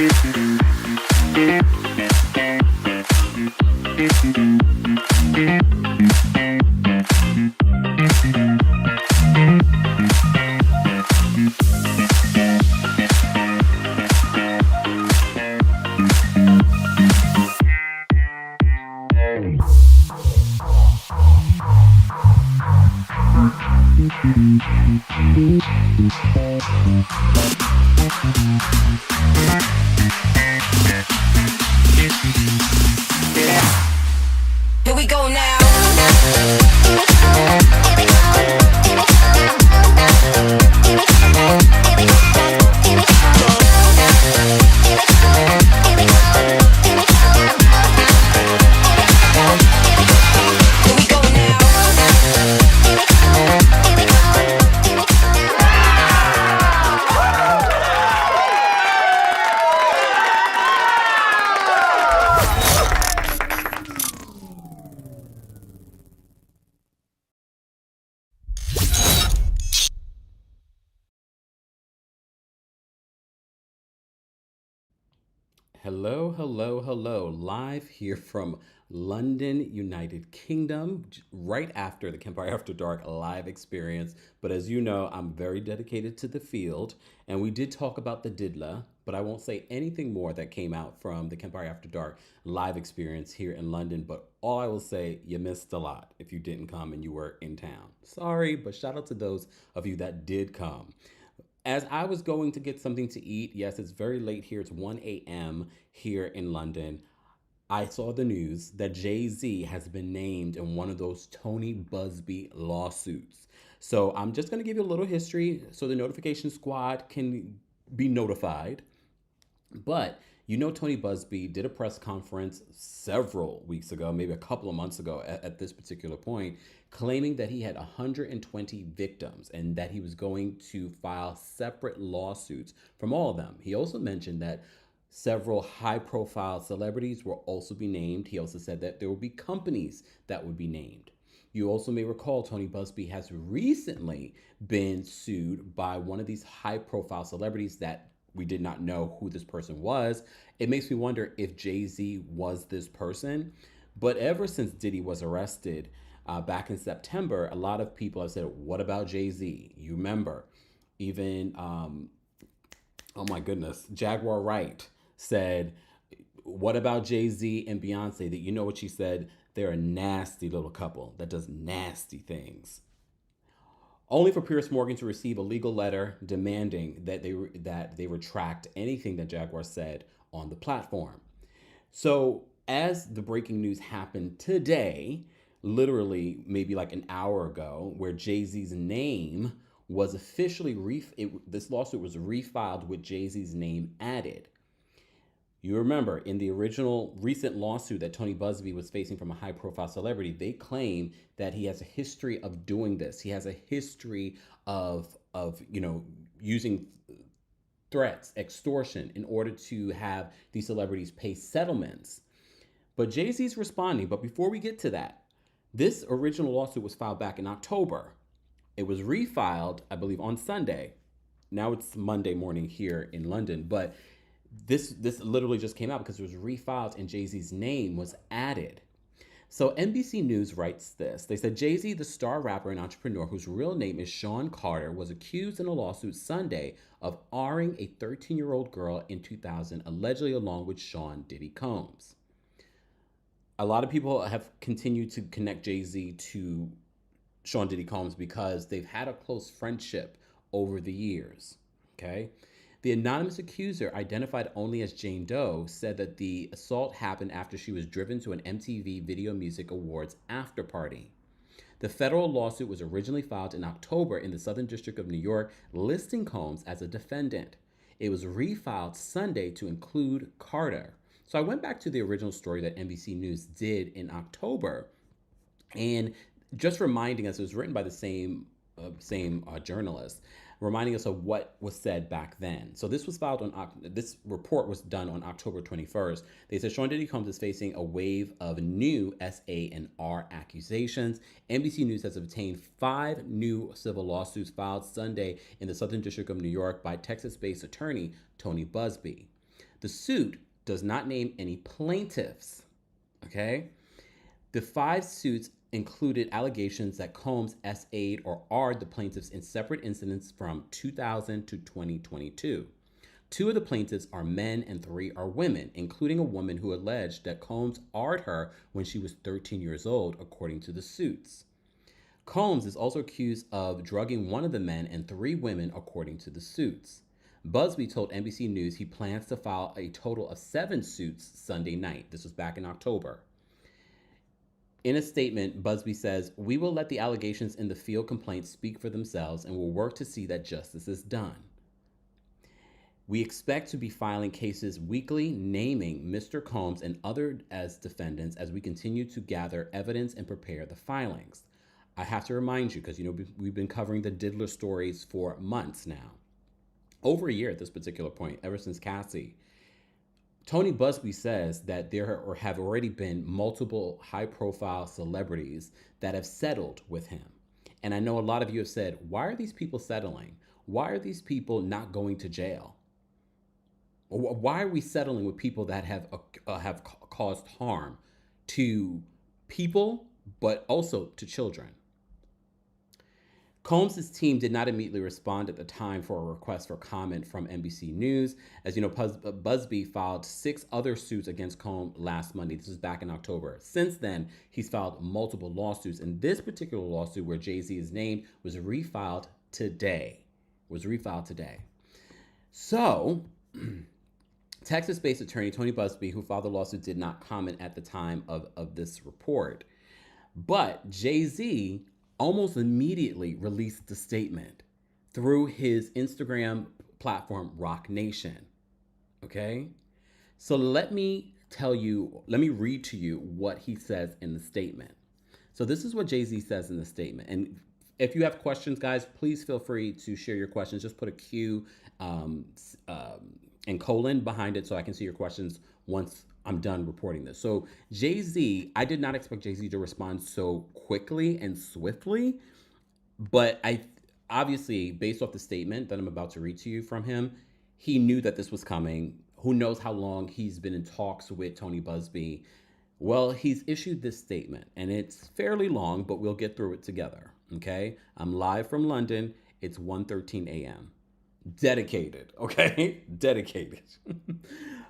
Here we go now. Hello, hello, hello. Live here from London, United Kingdom, right after the Kempire After Dark live experience. But as you know, I'm very dedicated to the field, and we did talk about the Didla, but I won't say anything more that came out from the Kempire After Dark live experience here in London. But all I will say, you missed a lot if you didn't come and you were in town. Sorry, but shout out to those of you that did come. As I was going to get something to eat, yes, it's very late here. It's 1 a.m. here in London. I saw the news that Jay-Z has been named in one of those Tony Buzbee lawsuits. So I'm just going to give you a little history so the notification squad can be notified. But you know, Tony Buzbee did a press conference several weeks ago, maybe a couple of months ago at this particular point, claiming that he had 120 victims and that he was going to file separate lawsuits from all of them. He also mentioned that several high profile celebrities will also be named. He also said that there will be companies that would be named. You also may recall Tony Buzbee has recently been sued by one of these high profile celebrities that we did not know who this person was. It makes me wonder if Jay-Z was this person. But ever since Diddy was arrested back in September, a lot of people have said, what about Jay-Z? You remember, even, oh my goodness, Jaguar Wright said, what about Jay-Z and Beyonce? That, you know what she said? They're a nasty little couple that does nasty things. Only for Piers Morgan to receive a legal letter demanding that they retract anything that Jaguar said on the platform. So as the breaking news happened today, literally maybe like an hour ago, where Jay-Z's name was officially this lawsuit was refiled with Jay-Z's name added. You remember in the original recent lawsuit that Tony Buzbee was facing from a high profile celebrity, they claim that he has a history of doing this. He has a history of using threats, extortion in order to have these celebrities pay settlements. But Jay-Z's responding. But before we get to that, this original lawsuit was filed back in October. It was refiled, I believe, on Sunday. Now it's Monday morning here in London, but this literally just came out because it was refiled and Jay-Z's name was added. So NBC News writes this. They said Jay-Z, the star rapper and entrepreneur whose real name is Sean Carter, was accused in a lawsuit Sunday of R-ing a 13-year-old girl in 2000, allegedly along with Sean Diddy Combs. A lot of people have continued to connect Jay-Z to Sean Diddy Combs because they've had a close friendship over the years, okay? The anonymous accuser, identified only as Jane Doe, said that the assault happened after she was driven to an MTV Video Music Awards after party. The federal lawsuit was originally filed in October in the Southern District of New York, listing Combs as a defendant. It was refiled Sunday to include Carter. So I went back to the original story that NBC News did in October, and just reminding us, it was written by the same journalist, reminding us of what was said back then. So this was filed this report was done on October 21st. They said Sean Diddy Combs is facing a wave of new SAR accusations. NBC News has obtained 5 new civil lawsuits filed Sunday in the Southern District of New York by Texas-based attorney Tony Buzbee. The suit does not name any plaintiffs, okay? The 5 suits included allegations that Combs SA'd or R'd the plaintiffs in separate incidents from 2000 to 2022. 2 of the plaintiffs are men and 3 are women, including a woman who alleged that Combs R'd her when she was 13 years old, according to the suits. Combs is also accused of drugging one of the men and 3 women, according to the suits. Buzbee told NBC News he plans to file a total of 7 suits Sunday night. This was back in October. In a statement, Buzbee says, "We will let the allegations in the field complaint speak for themselves and will work to see that justice is done. We expect to be filing cases weekly, naming Mr. Combs and others as defendants as we continue to gather evidence and prepare the filings." I have to remind you, because we've been covering the Diddler stories for months now. Over a year at this particular point, ever since Cassie. Tony Buzbee says that there have already been multiple high-profile celebrities that have settled with him. And I know a lot of you have said, why are these people settling? Why are these people not going to jail? Why are we settling with people that have caused harm to people, but also to children? Combs' team did not immediately respond at the time for a request for comment from NBC News. As you know, Buzbee filed 6 other suits against Combs last Monday. This was back in October. Since then, he's filed multiple lawsuits. And this particular lawsuit where Jay-Z is named was refiled today. So, Texas-based attorney Tony Buzbee, who filed the lawsuit, did not comment at the time of this report. But Jay-Z almost immediately released the statement through his Instagram platform, Rock Nation. Okay? So let me read to you what he says in the statement. So this is what Jay-Z says in the statement. And if you have questions, guys, please feel free to share your questions. Just put a Q and colon behind it so I can see your questions once I'm done reporting this. So Jay-Z, I did not expect Jay-Z to respond so quickly and swiftly, but I obviously, based off the statement that I'm about to read to you from him, he knew that this was coming. Who knows how long he's been in talks with Tony Buzbee. Well, he's issued this statement, and it's fairly long, but we'll get through it together, okay? I'm live from London. It's 1:13 a.m. Dedicated, okay? Dedicated.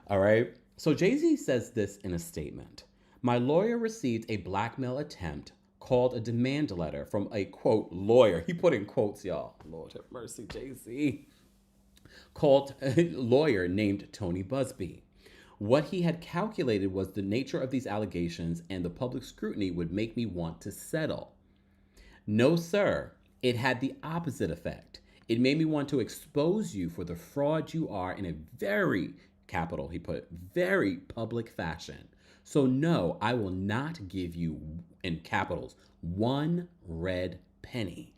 All right? So Jay-Z says this in a statement. "My lawyer received a blackmail attempt called a demand letter from a, quote, lawyer." He put in quotes, y'all. Lord have mercy, Jay-Z. "Called a lawyer named Tony Buzbee. What he had calculated was the nature of these allegations and the public scrutiny would make me want to settle. No, sir. It had the opposite effect. It made me want to expose you for the fraud you are in a very, capital, he put, very public fashion. So no, I will not give you, in capitals, 1 red penny."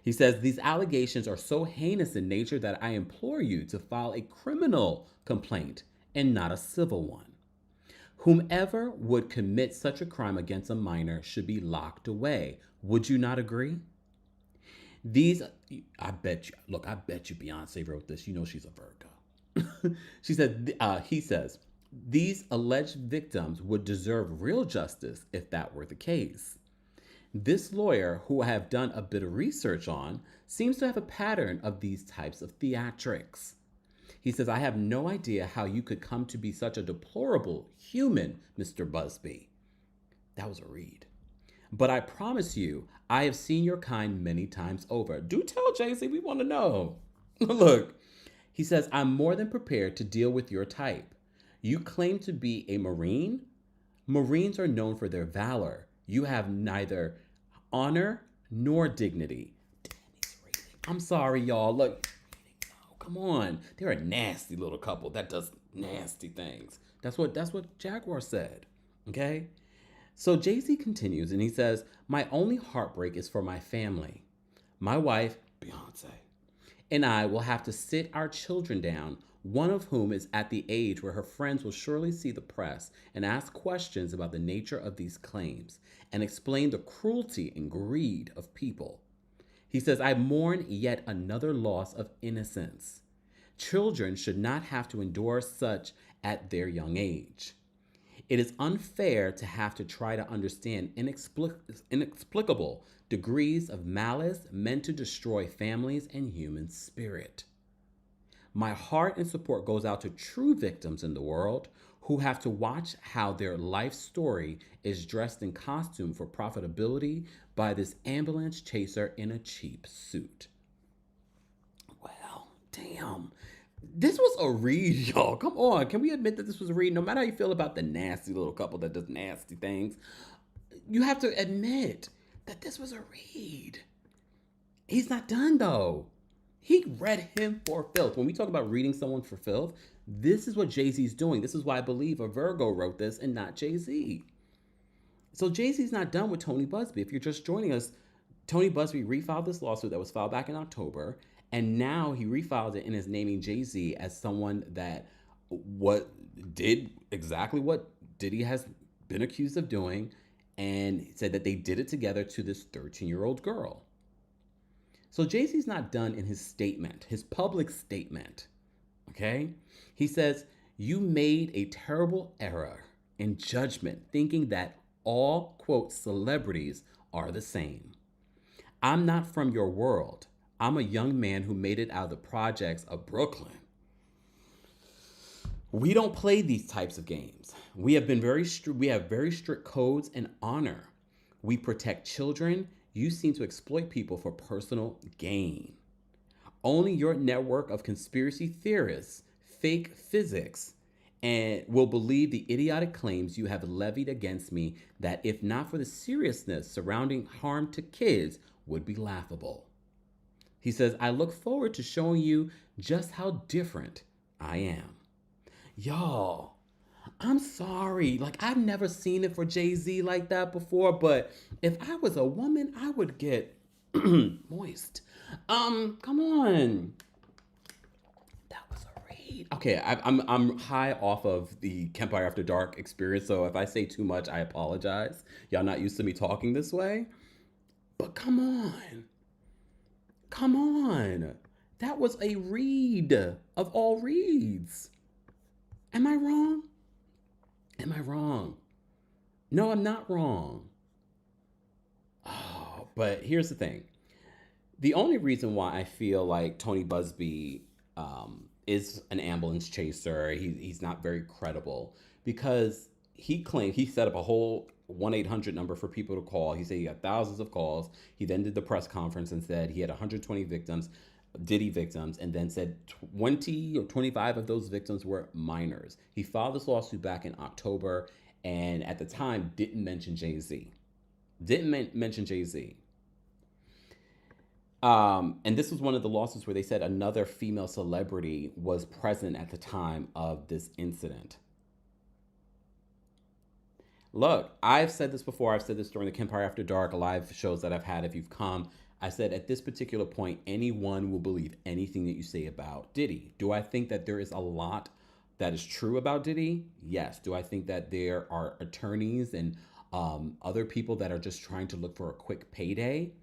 He says, "These allegations are so heinous in nature that I implore you to file a criminal complaint and not a civil one. Whomever would commit such a crime against a minor should be locked away. Would you not agree? These," I bet you Beyonce wrote this. You know she's a Virgo. He says, "These alleged victims would deserve real justice if that were the case. This lawyer, who I have done a bit of research on, seems to have a pattern of these types of theatrics." He says, "I have no idea how you could come to be such a deplorable human, Mr. Buzbee." That was a read. "But I promise you, I have seen your kind many times over." Do tell, Jay-Z, we want to know. Look, he says, "I'm more than prepared to deal with your type. You claim to be a Marine? Marines are known for their valor. You have neither honor nor dignity." Damn, he's reading. I'm sorry, y'all. Look, oh, come on. They're a nasty little couple that does nasty things. That's what Jaguar said, okay? So Jay-Z continues and he says, "My only heartbreak is for my family. My wife, Beyonce, and I will have to sit our children down, one of whom is at the age where her friends will surely see the press and ask questions about the nature of these claims and explain the cruelty and greed of people." He says, "I mourn yet another loss of innocence. Children should not have to endure such at their young age. It is unfair to have to try to understand inexplicable degrees of malice meant to destroy families and human spirit. My heart and support goes out to true victims in the world who have to watch how their life story is dressed in costume for profitability by this ambulance chaser in a cheap suit. Well, damn. This was a read, y'all. Come on. Can we admit that this was a read? No matter how you feel about the nasty little couple that does nasty things, you have to admit that this was a read. He's not done, though. He read him for filth. When we talk about reading someone for filth, this is what Jay-Z's doing. This is why I believe a Virgo wrote this and not Jay-Z. So Jay-Z's not done with Tony Buzbee. If you're just joining us, Tony Buzbee refiled this lawsuit that was filed back in October, and now he refiled it and is naming Jay-Z as someone that did exactly what Diddy has been accused of doing, and said that they did it together to this 13-year-old girl. So Jay-Z's not done in his statement, his public statement, okay? He says, you made a terrible error in judgment thinking that all, quote, celebrities are the same. I'm not from your world. I'm a young man who made it out of the projects of Brooklyn. We don't play these types of games. We have very strict codes and honor. We protect children. You seem to exploit people for personal gain. Only your network of conspiracy theorists, fake physics, and will believe the idiotic claims you have levied against me that, if not for the seriousness surrounding harm to kids, would be laughable. He says, I look forward to showing you just how different I am. Y'all, I'm sorry. Like, I've never seen it for Jay-Z like that before, but if I was a woman, I would get moist. Come on. That was a read. Okay, I'm high off of the Kempire After Dark experience, so if I say too much, I apologize. Y'all not used to me talking this way. But come on. Come on. That was a read of all reads. Am I wrong? Am I wrong? No, I'm not wrong. Oh, but here's the thing. The only reason why I feel like Tony Buzbee is an ambulance chaser, he's not very credible, because he claimed he set up a whole 1-800 number for people to call. He said he got thousands of calls. He then did the press conference and said he had 120 victims, Diddy victims, and then said 20 or 25 of those victims were minors. He filed this lawsuit back in October, and at the time didn't mention Jay-Z. Didn't mention Jay-Z. And this was one of the lawsuits where they said another female celebrity was present at the time of this incident. Look, I've said this before. I've said this during the Kempire After Dark live shows that I've had. If you've come, I said at this particular point, anyone will believe anything that you say about Diddy. Do I think that there is a lot that is true about Diddy? Yes. Do I think that there are attorneys and other people that are just trying to look for a quick payday?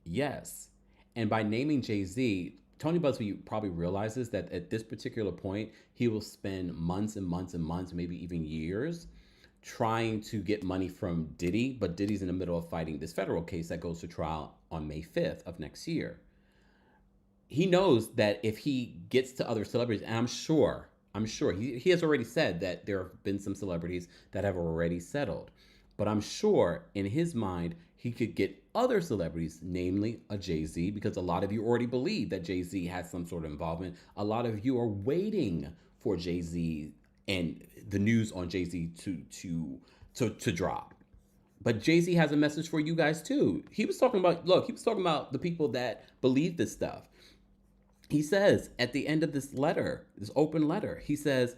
Yes. And by naming Jay-Z, Tony Buzbee probably realizes that at this particular point, he will spend months and months and months, maybe even years, trying to get money from Diddy, but Diddy's in the middle of fighting this federal case that goes to trial on May 5th of next year. He knows that if he gets to other celebrities, and I'm sure, he has already said that there have been some celebrities that have already settled, but I'm sure in his mind, he could get other celebrities, namely a Jay-Z, because a lot of you already believe that Jay-Z has some sort of involvement. A lot of you are waiting for Jay-Z and the news on Jay-Z to drop. But Jay-Z has a message for you guys too. He was talking about the people that believe this stuff. He says at the end of this letter, this open letter, he says,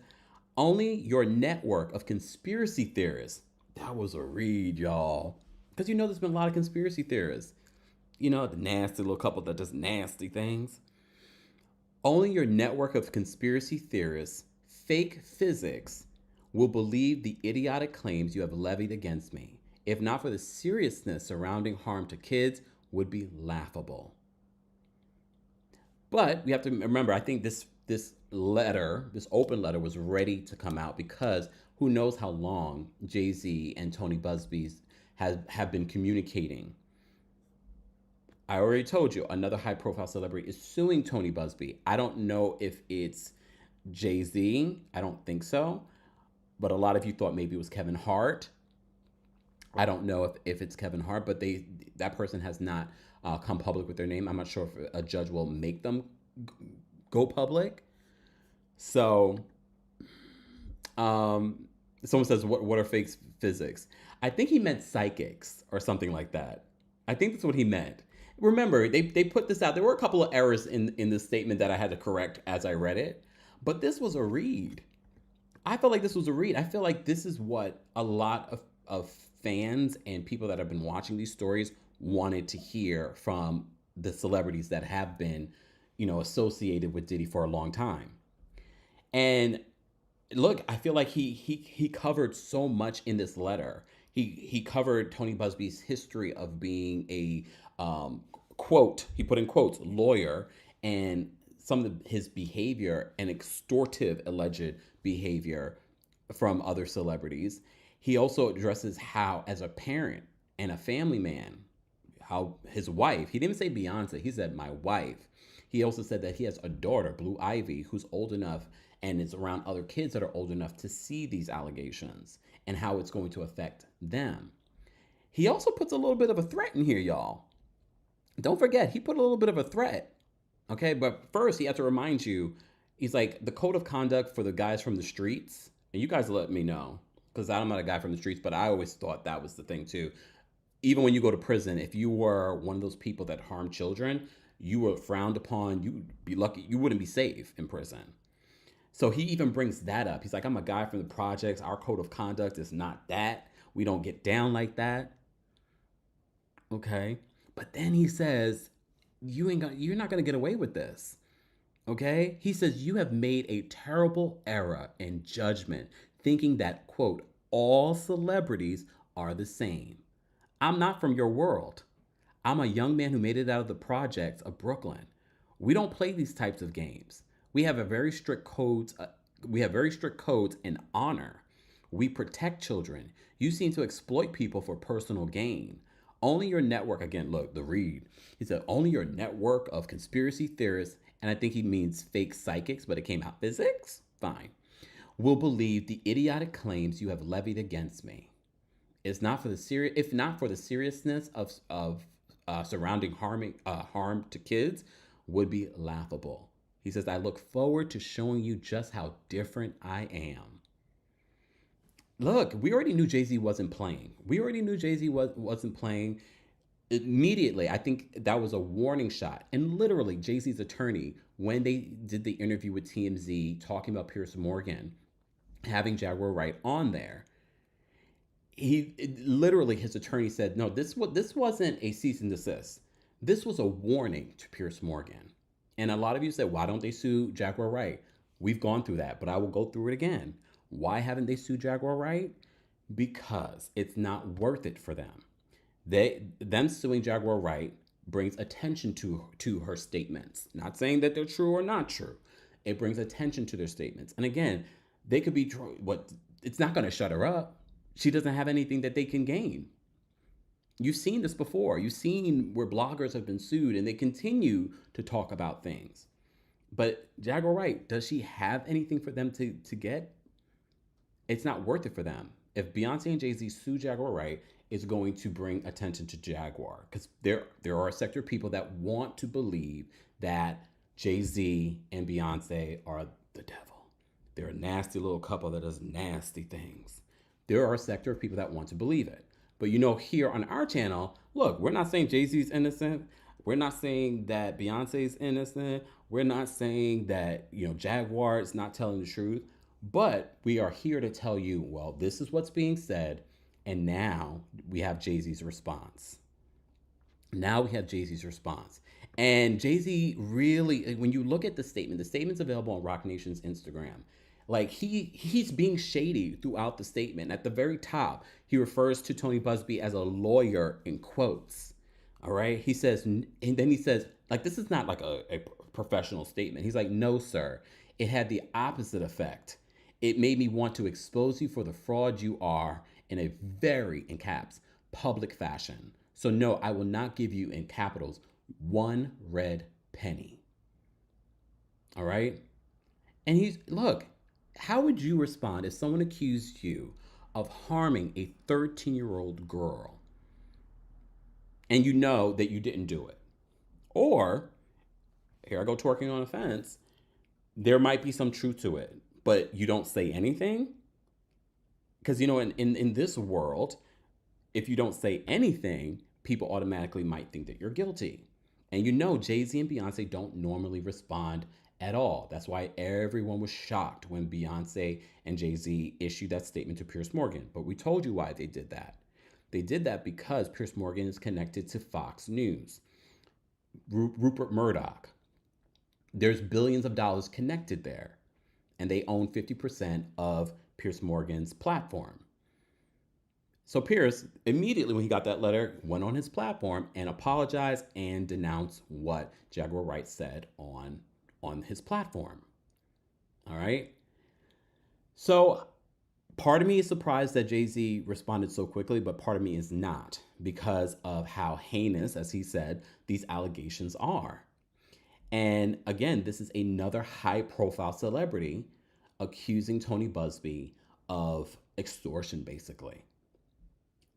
only your network of conspiracy theorists. That was a read, y'all. Because there's been a lot of conspiracy theorists. The nasty little couple that does nasty things. Only your network of conspiracy theorists, fake physics, will believe the idiotic claims you have levied against me. If not for the seriousness surrounding harm to kids, would be laughable. But we have to remember, I think this letter, this open letter, was ready to come out because who knows how long Jay-Z and Tony Buzbee have been communicating. I already told you another high profile celebrity is suing Tony Buzbee. I don't know if it's Jay-Z. I don't think so. But a lot of you thought maybe it was Kevin Hart. I don't know if it's Kevin Hart, but that person has not come public with their name. I'm not sure if a judge will make them go public. So, someone says, what are fake physics? I think he meant psychics or something like that. I think that's what he meant. Remember, they put this out. There were a couple of errors in the statement that I had to correct as I read it. But this was a read. I felt like this was a read. I feel like this is what a lot of fans and people that have been watching these stories wanted to hear from the celebrities that have been, associated with Diddy for a long time. And look, I feel like he covered so much in this letter. He covered Tony Buzbee's history of being a quote, he put in quotes, lawyer, and some of his behavior and extortive alleged behavior from other celebrities. He also addresses how, as a parent and a family man, how his wife, he didn't say Beyonce, he said my wife. He also said that he has a daughter, Blue Ivy, who's old enough and is around other kids that are old enough to see these allegations and how it's going to affect them. He also puts a little bit of a threat in here, y'all. Don't forget, he put a little bit of a threat. Okay, but first he had to remind you, he's like, the code of conduct for the guys from the streets, and you guys let me know, because I'm not a guy from the streets, but I always thought that was the thing too. Even when you go to prison, if you were one of those people that harm children, you were frowned upon, you'd be lucky, you wouldn't be safe in prison. So he even brings that up. He's like, I'm a guy from the projects. Our code of conduct is not that. We don't get down like that. Okay. But then he says, you're not going to get away with this. Okay. He says, you have made a terrible error in judgment, thinking that, quote, all celebrities are the same. I'm not from your world. I'm a young man who made it out of the projects of Brooklyn. We don't play these types of games. We have very strict codes and honor. We protect children. You seem to exploit people for personal gain. Only your network, again, look, the read. He said, only your network of conspiracy theorists, and I think he means fake psychics, but it came out physics? Fine. Will believe the idiotic claims you have levied against me. If not for the seriousness of surrounding harm to kids, would be laughable. He says, I look forward to showing you just how different I am. Look, we already knew Jay-Z wasn't playing. Wasn't playing. Immediately, I think that was a warning shot. And literally, Jay-Z's attorney, when they did the interview with TMZ talking about Piers Morgan, having Jaguar Wright on there, his attorney said, no, this wasn't a cease and desist. This was a warning to Piers Morgan. And a lot of you said, why don't they sue Jaguar Wright? We've gone through that, but I will go through it again. Why haven't they sued Jaguar Wright? Because it's not worth it for them. Them suing Jaguar Wright brings attention to her statements. Not saying that they're true or not true. It brings attention to their statements. And again, they could be it's not going to shut her up. She doesn't have anything that they can gain. You've seen this before. You've seen where bloggers have been sued and they continue to talk about things. But Jaguar Wright, does she have anything for them to get? It's not worth it for them. If Beyonce and Jay-Z sue Jaguar Wright, it's going to bring attention to Jaguar. Because there are a sector of people that want to believe that Jay-Z and Beyonce are the devil. They're a nasty little couple that does nasty things. There are a sector of people that want to believe it. But here on our channel, look, we're not saying Jay-Z's innocent. We're not saying that Beyonce's innocent. We're not saying that, Jaguar is not telling the truth. But we are here to tell you, well, this is what's being said. And now we have Jay-Z's response. And Jay-Z really, when you look at the statement's available on Roc Nation's Instagram. Like he's being shady throughout the statement. At the very top, he refers to Tony Buzbee as a lawyer in quotes. All right. He says, and then he says, like, this is not like a professional statement. He's like, no, sir. It had the opposite effect. It made me want to expose you for the fraud you are in a very, in caps, public fashion. So, no, I will not give you, in capitals, one red penny. All right? And look, how would you respond if someone accused you of harming a 13-year-old girl and you know that you didn't do it? Or, here I go twerking on a fence, there might be some truth to it, but you don't say anything? Because, in this world, if you don't say anything, people automatically might think that you're guilty. And Jay-Z and Beyonce don't normally respond at all. That's why everyone was shocked when Beyonce and Jay-Z issued that statement to Piers Morgan. But we told you why they did that. They did that because Piers Morgan is connected to Fox News. Rupert Murdoch. There's billions of dollars connected there. And they own 50% of Piers Morgan's platform. So Piers, immediately when he got that letter, went on his platform and apologized and denounced what Jaguar Wright said on his platform. All right? So part of me is surprised that Jay-Z responded so quickly, but part of me is not, because of how heinous, as he said, these allegations are. And again, this is another high-profile celebrity accusing Tony Buzbee of extortion, basically.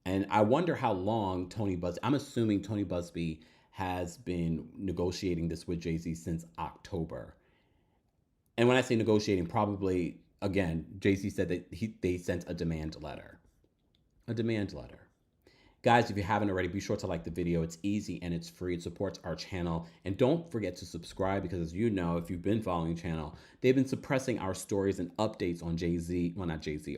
And I wonder how long I'm assuming Tony Buzbee has been negotiating this with Jay-Z since October. And when I say negotiating, probably, again, Jay-Z said that they sent a demand letter. A demand letter. Guys, if you haven't already, be sure to like the video. It's easy and it's free. It supports our channel. And don't forget to subscribe because, as you know, if you've been following the channel, they've been suppressing our stories and updates on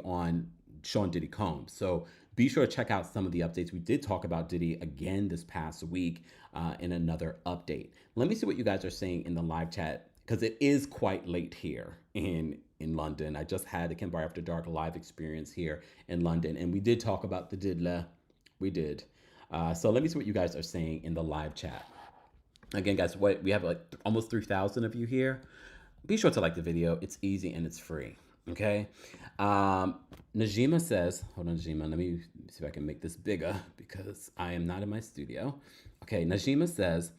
on Sean Diddy Combs. So be sure to check out some of the updates. We did talk about Diddy again this past week in another update. Let me see what you guys are saying in the live chat, because it is quite late here in London. I just had the Kempire After Dark live experience here in London, and we did talk about the Diddler. We did. So let me see what you guys are saying in the live chat. Again, guys, we have like almost 3,000 of you here. Be sure to like the video. It's easy and it's free. Okay. Najima says, hold on, Najima. Let me see if I can make this bigger because I am not in my studio. Okay. Najima says,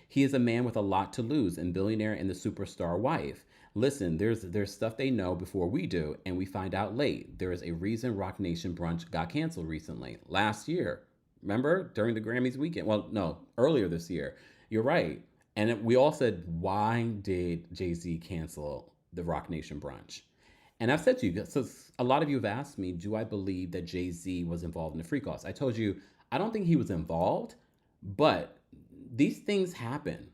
he is a man with a lot to lose and billionaire and the superstar wife. Listen, there's stuff they know before we do, and we find out late. There is a reason Rock Nation brunch got canceled recently, last year. Remember, during the Grammys weekend? Well, no, earlier this year. You're right. And we all said, why did Jay-Z cancel the Rock Nation brunch? And I've said to you, so a lot of you have asked me, do I believe that Jay-Z was involved in the freak offs? I told you, I don't think he was involved, but these things happen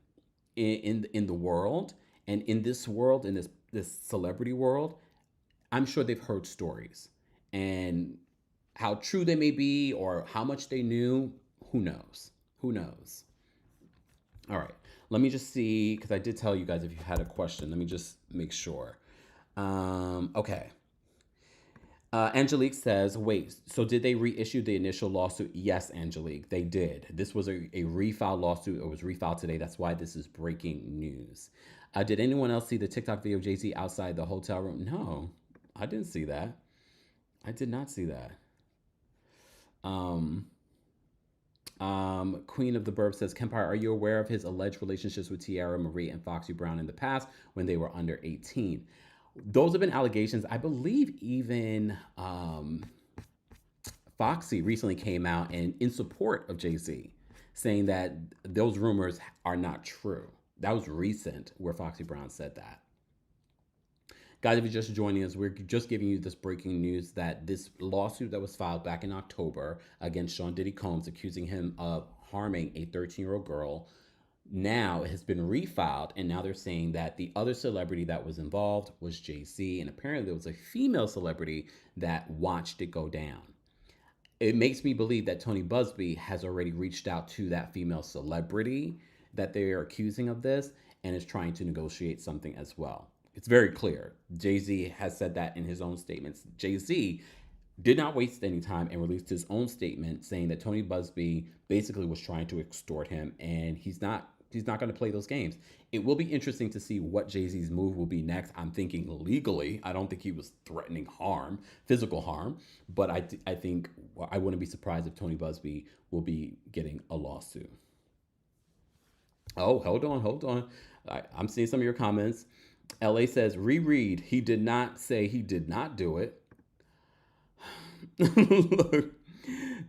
in the world. And in this world, in this celebrity world, I'm sure they've heard stories. And how true they may be or how much they knew, who knows? Who knows? All right. Let me just see, because I did tell you guys if you had a question. Let me just make sure. Okay. Angelique says, wait, so did they reissue the initial lawsuit? Yes, Angelique, they did. This was a refiled lawsuit. It was refiled today. That's why this is breaking news. Did anyone else see the TikTok video of Jay-Z outside the hotel room? No, I didn't see that. I did not see that. Queen of the Burb says, Kempire, are you aware of his alleged relationships with Tiara Marie and Foxy Brown in the past when they were under 18? Those have been allegations. I believe even Foxy recently came out and in support of Jay-Z, saying that those rumors are not true. That was recent where Foxy Brown said that. Guys, if you're just joining us, we're just giving you this breaking news that this lawsuit that was filed back in October against Sean Diddy Combs, accusing him of harming a 13-year-old girl, now has been refiled, and now they're saying that the other celebrity that was involved was Jay-Z, and apparently there was a female celebrity that watched it go down. It makes me believe that Tony Buzbee has already reached out to that female celebrity that they are accusing of this and is trying to negotiate something as well. It's very clear. Jay-Z has said that in his own statements. Jay-Z did not waste any time and released his own statement saying that Tony Buzbee basically was trying to extort him, and he's not He's not going to play those games. It will be interesting to see what Jay-Z's move will be next. I'm thinking legally. I don't think he was threatening harm, physical harm, but I think I wouldn't be surprised if Tony Buzbee will be getting a lawsuit. Oh, hold on. I'm seeing some of your comments. LA says, reread. He did not say he did not do it. Look,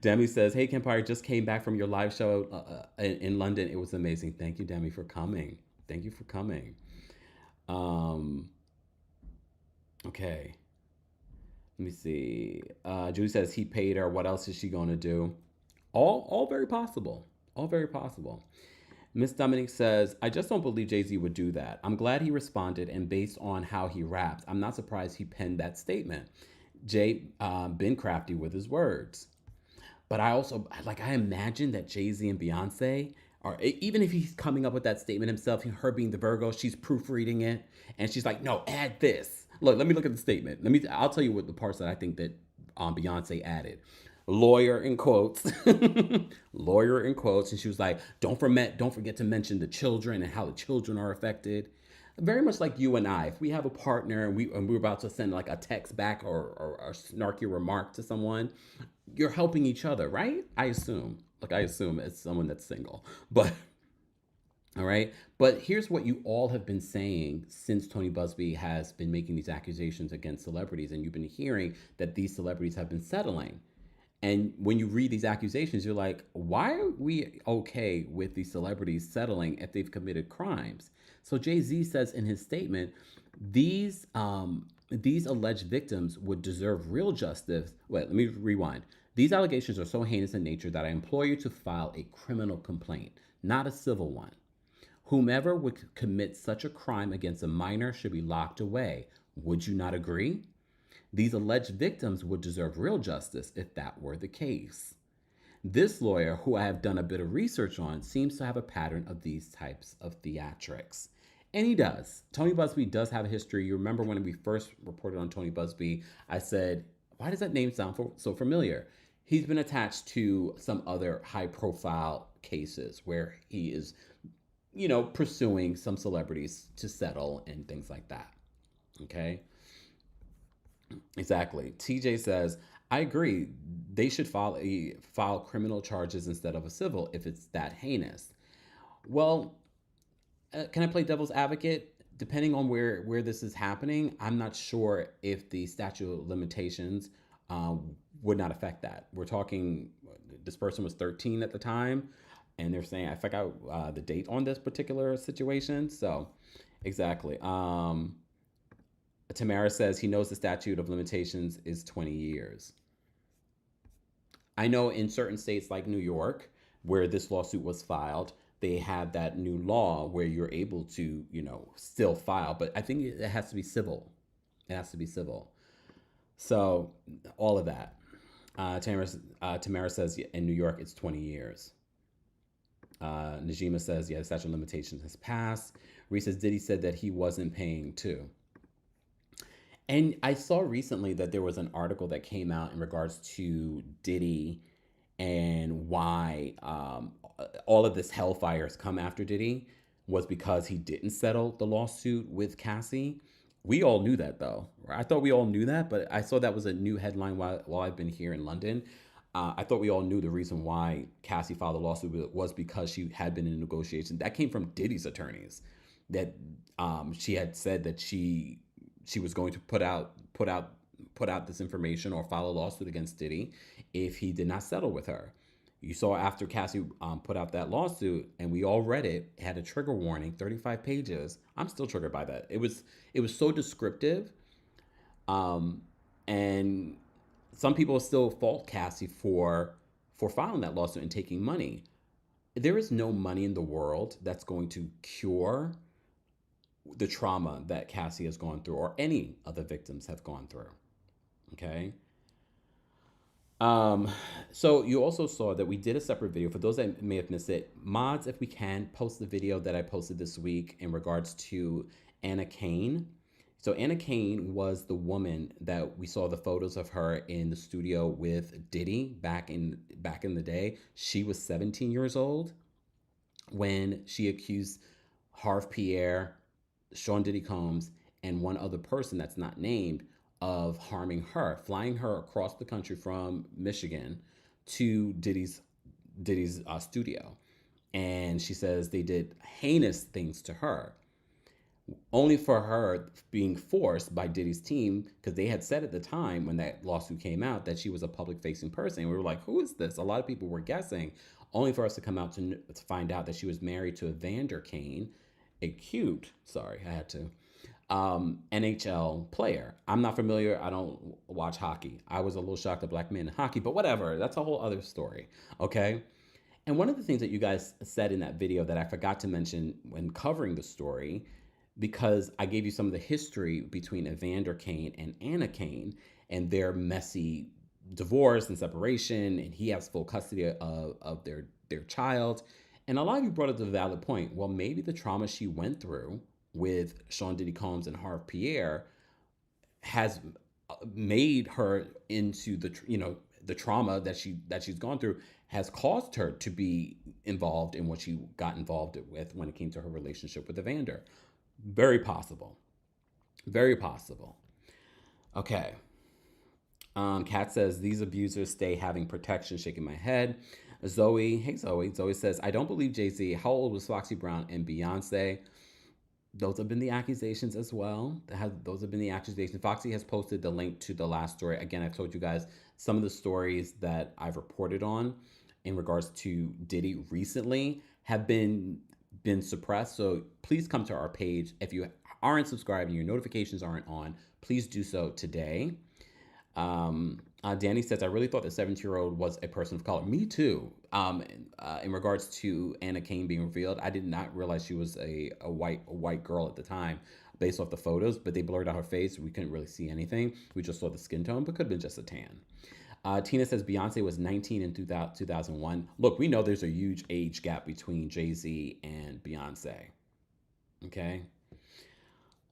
Demi says, hey, Kempire, just came back from your live show in London. It was amazing. Thank you, Demi, for coming. Thank you for coming. Okay. Let me see. Julie says he paid her. What else is she going to do? All very possible. All very possible. Miss Dominique says, I just don't believe Jay-Z would do that. I'm glad he responded, and based on how he raps, I'm not surprised he penned that statement. Jay been crafty with his words. But I also, I imagine that Jay-Z and Beyonce are, even if he's coming up with that statement himself, her being the Virgo, she's proofreading it, and she's like, no, add this. Look, let me look at the statement. I'll tell you what the parts that I think that Beyonce added. Lawyer in quotes, lawyer in quotes, and she was like, don't forget to mention the children and how the children are affected. Very much like you and I, if we have a partner and we're about to send like a text back or a snarky remark to someone, you're helping each other, right? I assume as someone that's single, but all right. But here's what you all have been saying since Tony Buzbee has been making these accusations against celebrities, and you've been hearing that these celebrities have been settling. And when you read these accusations, you're like, why are we okay with these celebrities settling if they've committed crimes? So Jay-Z says in his statement, these alleged victims would deserve real justice. Wait, let me rewind. These allegations are so heinous in nature that I implore you to file a criminal complaint, not a civil one. Whomever would commit such a crime against a minor should be locked away. Would you not agree? These alleged victims would deserve real justice if that were the case. This lawyer, who I have done a bit of research on, seems to have a pattern of these types of theatrics. And he does. Tony Buzbee does have a history. You remember when we first reported on Tony Buzbee, I said, why does that name sound so familiar? He's been attached to some other high-profile cases where he is, pursuing some celebrities to settle and things like that. Okay? Exactly. TJ says, I agree. They should file criminal charges instead of a civil if it's that heinous. Well, can I play devil's advocate? Depending on where this is happening, I'm not sure if the statute of limitations would not affect that. We're talking, this person was 13 at the time, and they're saying, I forgot the date on this particular situation. So, exactly. Tamara says he knows the statute of limitations is 20 years. I know in certain states like New York, where this lawsuit was filed, they have that new law where you're able to, still file. But I think it has to be civil. It has to be civil. So all of that. Tamara says in New York, it's 20 years. Najima says, the statute of limitations has passed. Reese says Diddy said that he wasn't paying too. And I saw recently that there was an article that came out in regards to Diddy and why all of this hellfire has come after Diddy was because he didn't settle the lawsuit with Cassie. We all knew that, though. I thought we all knew that, but I saw that was a new headline while I've been here in London. I thought we all knew the reason why Cassie filed the lawsuit was because she had been in negotiation. That came from Diddy's attorneys, that she had said that she was going to put out this information or file a lawsuit against Diddy if he did not settle with her. You saw after Cassie put out that lawsuit, and we all read it, had a trigger warning, 35 pages. I'm still triggered by that. It was so descriptive, and some people still fault Cassie for filing that lawsuit and taking money. There is no money in the world that's going to cure the trauma that Cassie has gone through, or any of the victims have gone through. Okay. So you also saw that we did a separate video. For those that may have missed it, mods, if we can, post the video that I posted this week in regards to Anna Kane. So Anna Kane was the woman that we saw the photos of her in the studio with Diddy back in the day. She was 17 years old. when she accused Harv Pierre, Sean Diddy Combs, and one other person that's not named of harming her, flying her across the country from Michigan to Diddy's studio. And she says they did heinous things to her, only for her being forced by Diddy's team, because they had said at the time when that lawsuit came out that she was a public facing person. And we were like, who is this? A lot of people were guessing, only for us to come out to find out that she was married to Evander Kane, a cute, sorry, I had to, NHL player. I'm not familiar. I don't watch hockey. I was a little shocked at black men in hockey, but whatever. That's a whole other story. Okay. And one of the things that you guys said in that video that I forgot to mention when covering the story, because I gave you some of the history between Evander Kane and Anna Kane and their messy divorce and separation, and he has full custody of their child. And a lot of you brought up the valid point. Well, maybe the trauma she went through with Sean Diddy Combs and Harv Pierre has made her into the trauma that she's gone through has caused her to be involved in what she got involved with when it came to her relationship with Evander. Very possible. Very possible. Okay. Kat says, these abusers stay having protection, shaking my head. Zoe, hey Zoe. Zoe says, I don't believe Jay-Z. How old was Foxy Brown and Beyonce? Those have been the accusations as well. Those have been the accusations. Foxy has posted the link to the last story. Again, I've told you guys some of the stories that I've reported on in regards to Diddy recently have been suppressed. So please come to our page. If you aren't subscribed and your notifications aren't on, please do so today. Danny says, I really thought the 17-year-old was a person of color. Me too. In regards to Anna Kane being revealed, I did not realize she was a white girl at the time based off the photos, but they blurred out her face. We couldn't really see anything. We just saw the skin tone, but could have been just a tan. Tina says Beyonce was 19 in 2001. Look, we know there's a huge age gap between Jay-Z and Beyonce. Okay.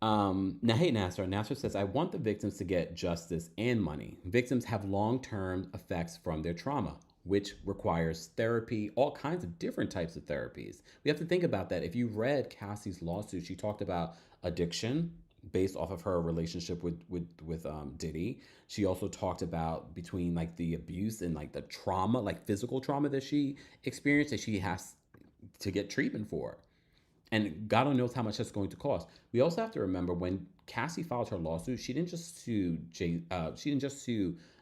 Now, hey, Nasser. Nasser says, I want the victims to get justice and money. Victims have long-term effects from their trauma, which requires therapy, all kinds of different types of therapies. We have to think about that. If you read Cassie's lawsuit, she talked about addiction based off of her relationship with Diddy. She also talked about between like the abuse and like the trauma, like physical trauma that she experienced that she has to get treatment for. And God only knows how much that's going to cost. We also have to remember when Cassie filed her lawsuit, she didn't just sue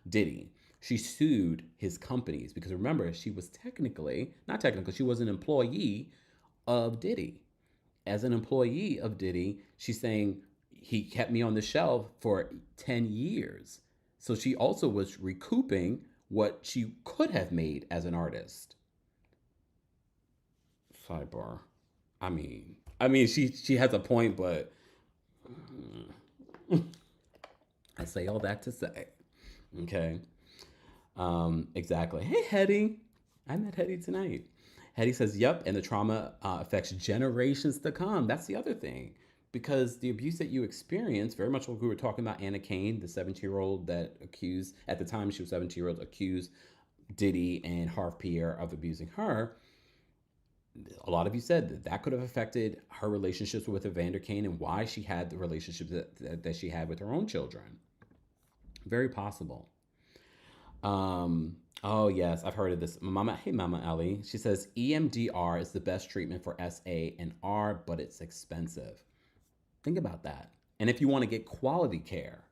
Diddy. She sued his companies because remember, she was she was an employee of Diddy. As an employee of Diddy, she's saying he kept me on the shelf for 10 years. So she also was recouping what she could have made as an artist. Sidebar. I mean, she has a point, but I say all that to say, okay. Exactly. Hey, Hetty, I met Hetty tonight. Hetty says, "Yep," and the trauma affects generations to come. That's the other thing, because the abuse that you experience, very much like we were talking about Anna Kane, the 17-year-old that accused at the time she was 17-year-old accused Diddy and Harv Pierre of abusing her. A lot of you said that could have affected her relationships with Evander Kane and why she had the relationships that she had with her own children. Very possible. Oh yes, I've heard of this. Hey Mama Ali. She says EMDR is the best treatment for SA and R, but it's expensive. Think about that. And if you want to get quality care.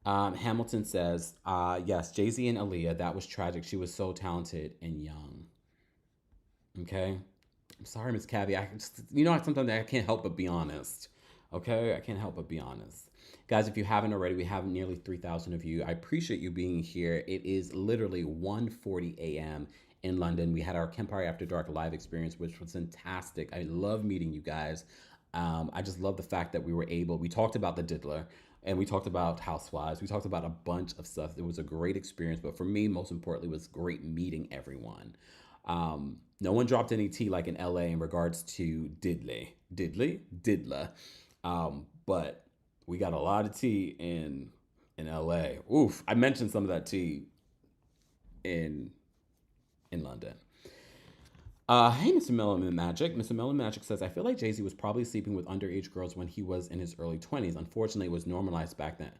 Hamilton says, yes, Jay-Z and Aaliyah, that was tragic. She was so talented and young. Okay. I'm sorry, Miss Cabby. Sometimes I can't help but be honest. Okay. I can't help but be honest. Guys, if you haven't already, we have nearly 3,000 of you. I appreciate you being here. It is literally 1:40 a.m. in London. We had our Kempire After Dark live experience, which was fantastic. I love meeting you guys. I just love the fact that we talked about the Diddler and we talked about Housewives. We talked about a bunch of stuff. It was a great experience. But for me, most importantly, it was great meeting everyone. No one dropped any tea like in LA in regards to Diddler. But we got a lot of tea in LA. Oof, I mentioned some of that tea in London. Hey, Mr. Melon Magic. Mr. Melon Magic says, I feel like Jay-Z was probably sleeping with underage girls when he was in his early 20s. Unfortunately, it was normalized back then.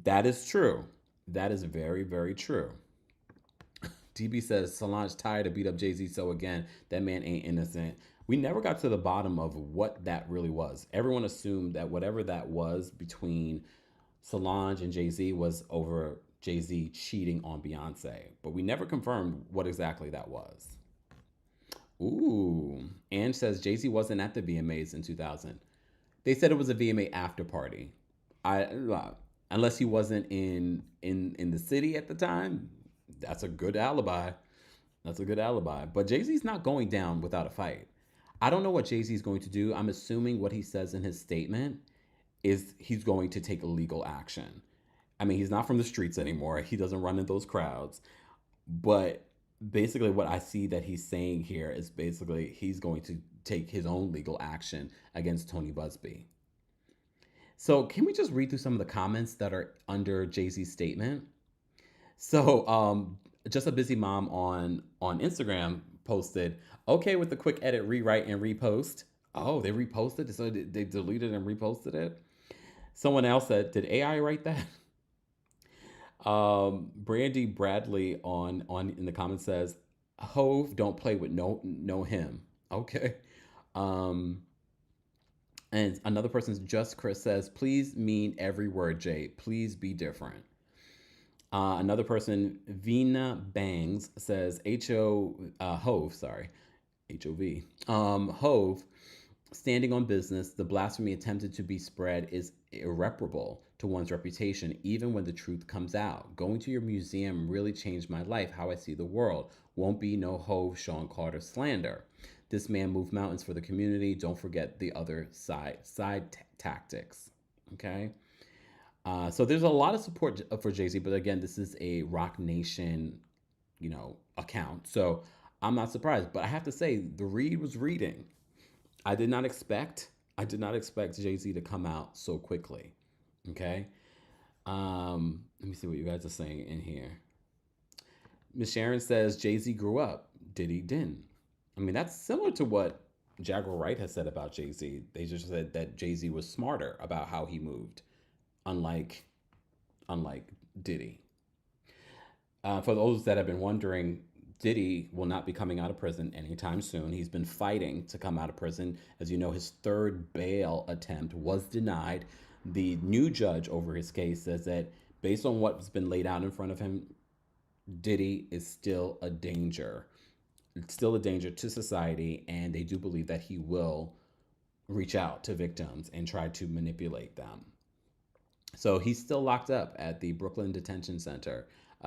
That is true. That is very, very true. DB says, Solange tired to beat up Jay-Z, so again, that man ain't innocent. We never got to the bottom of what that really was. Everyone assumed that whatever that was between Solange and Jay-Z was over Jay-Z cheating on Beyonce. But we never confirmed what exactly that was. Ooh. Ange says Jay-Z wasn't at the VMAs in 2000. They said it was a VMA after party. I unless he wasn't in the city at the time, that's a good alibi. That's a good alibi. But Jay-Z's not going down without a fight. I don't know what Jay-Z's going to do. I'm assuming what he says in his statement is he's going to take legal action. I mean, he's not from the streets anymore. He doesn't run in those crowds. But basically, what I see that he's saying here is basically he's going to take his own legal action against Tony Buzbee. So, can we just read through some of the comments that are under Jay-Z's statement? So, just a busy mom on Instagram posted, "Okay with the quick edit, rewrite, and repost." Oh, they reposted, so they deleted and reposted it. Someone else said, "Did AI write that?" Brandy Bradley on in the comments says, "Hove don't play with no him." Okay. Um, and another person's just Chris says, "Please mean every word, Jay. Please be different." Another person, Vina Bangs, says, Hove, sorry, HOV. Hove, standing on business, the blasphemy attempted to be spread is irreparable to one's reputation, even when the truth comes out. Going to your museum really changed my life, how I see the world. Won't be no Hove Sean Carter slander. This man moved mountains for the community. Don't forget the other side tactics. Okay. So there's a lot of support for Jay-Z, but again, this is a Rock Nation, account. So I'm not surprised, but I have to say the read was reading. I did not expect Jay-Z to come out so quickly. Okay. Let me see what you guys are saying in here. Miss Sharon says Jay-Z grew up, Diddy didn't. I mean, that's similar to what Jaguar Wright has said about Jay-Z. They just said that Jay-Z was smarter about how he moved, unlike unlike Diddy. For those that have been wondering, Diddy will not be coming out of prison anytime soon. He's been fighting to come out of prison. As you know, his third bail attempt was denied. The new judge over his case says that based on what's been laid out in front of him, Diddy is still a danger. It's still a danger to society, and they do believe that he will reach out to victims and try to manipulate them. So he's still locked up at the Brooklyn Detention Center,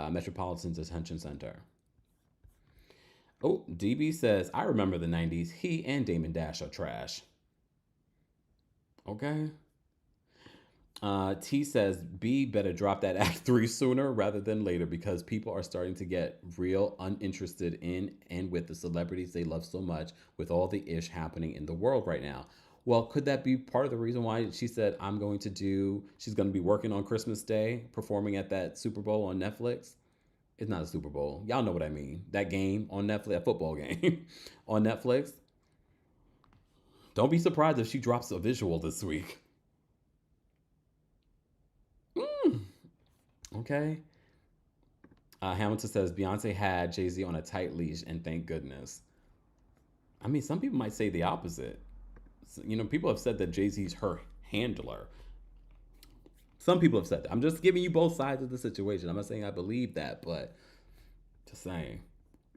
Metropolitan Detention Center. Oh, DB says, I remember the 90s. He and Damon Dash are trash. Okay. T says, B better drop that Act 3 sooner rather than later because people are starting to get real uninterested in and with the celebrities they love so much with all the ish happening in the world right now. Well, could that be part of the reason why she said she's going to be working on Christmas Day, performing at that Super Bowl on Netflix? It's not a Super Bowl. Y'all know what I mean. That game on Netflix, that football game on Netflix. Don't be surprised if she drops a visual this week. Okay. Hamilton says Beyonce had Jay-Z on a tight leash, and thank goodness. I mean, some people might say the opposite. People have said that Jay-Z's her handler. Some people have said that. I'm just giving you both sides of the situation. I'm not saying I believe that, but just saying.